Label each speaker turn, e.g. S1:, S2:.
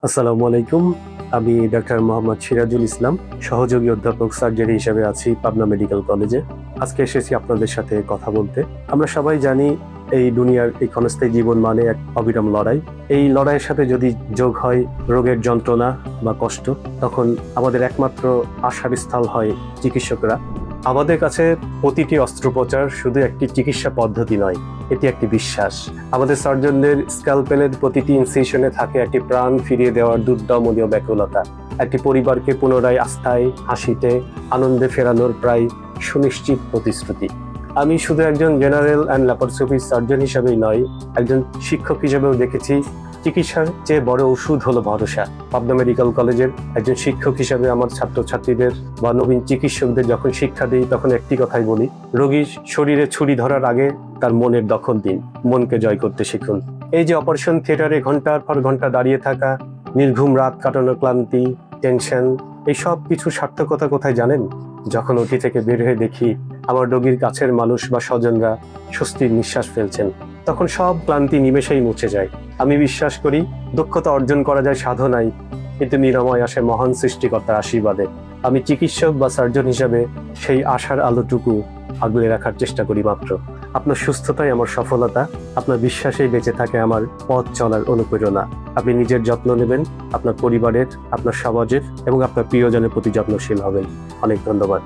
S1: আসসালামু আলাইকুম। আমি ডাক্তার মোহাম্মদ সিরাজুল ইসলাম, সহযোগী অধ্যাপক সার্জারি হিসেবে আছি পাবনা মেডিকেল কলেজে। আজকে এসেছি আপনাদের সাথে কথা বলতে। আমরা সবাই জানি এই দুনিয়ার এই ক্ষণস্থায়ী জীবন মানে এক অবিরাম লড়াই। এই লড়াইয়ের সাথে যদি যোগ হয় রোগের যন্ত্রণা বা কষ্ট, তখন আমাদের একমাত্র আশার স্থল হয় চিকিৎসকরা। আমাদের কাছে প্রতিটি অস্ত্রোপচার শুধু একটি চিকিৎসা পদ্ধতি নয়, এটি একটি বিশ্বাস। আমাদের সার্জনদের স্ক্যালপেলের প্রতিটি ইনসিশনে থাকে একটি প্রাণ ফিরিয়ে দেওয়ার দুর্দমনীয় ব্যাকুলতা, একটি পরিবারকে পুনরায় আস্থায়, হাসিতে, আনন্দে ফেরানোর প্রায় সুনিশ্চিত প্রতিশ্রুতি। আমি শুধু একজন জেনারেল অ্যান্ড ল্যাপারোস্কোপি সার্জন হিসেবেই নয়, একজন শিক্ষক হিসেবেও দেখেছি চিকিৎসার চেয়ে বড় ওষুধ হলো ভরসা। পাবনা মেডিকেল কলেজের একজন শিক্ষক হিসেবে আমার ছাত্রছাত্রীদের বা নবীন চিকিৎসকদের যখন শিক্ষা দিই, তখন একটি কথাই বলি, রোগীর শরীরে ছুরি ধরার আগে তার মনের দখল দিন, মনকে জয় করতে শিখুন। এই যে অপারেশন থিয়েটারে ঘন্টার পর ঘন্টা দাঁড়িয়ে থাকা, নির্ঘুম রাত কাটানোর ক্লান্তি, টেনশন, এই সব কিছু সার্থকতা কোথায় জানেন? যখন ওটি থেকে বের হয়ে দেখি আমার রোগীর কাছের মানুষ বা স্বজনরা স্বস্তির নিঃশ্বাস ফেলছেন, তখন সব ক্লান্তি নিমেষেই মুছে যায়। আমি বিশ্বাস করি দক্ষতা অর্জন করা যায় সাধনায়, কিন্তু নিরাময় আসে মহান সৃষ্টিকর্তার আশীর্বাদে। আমি চিকিৎসক বা সার্জন হিসাবে সেই আশার আলোটুকু আগলে রাখার চেষ্টা করি মাত্র। আপনার সুস্থতাই আমার সফলতা, আপনার বিশ্বাসেই বেঁচে থাকে আমার পথ চলার অনুপ্রেরণা। আপনি নিজের যত্ন নেবেন, আপনার পরিবারের, আপনার সমাজের এবং আপনার প্রিয়জনের প্রতি যত্নশীল হবেন। অনেক ধন্যবাদ।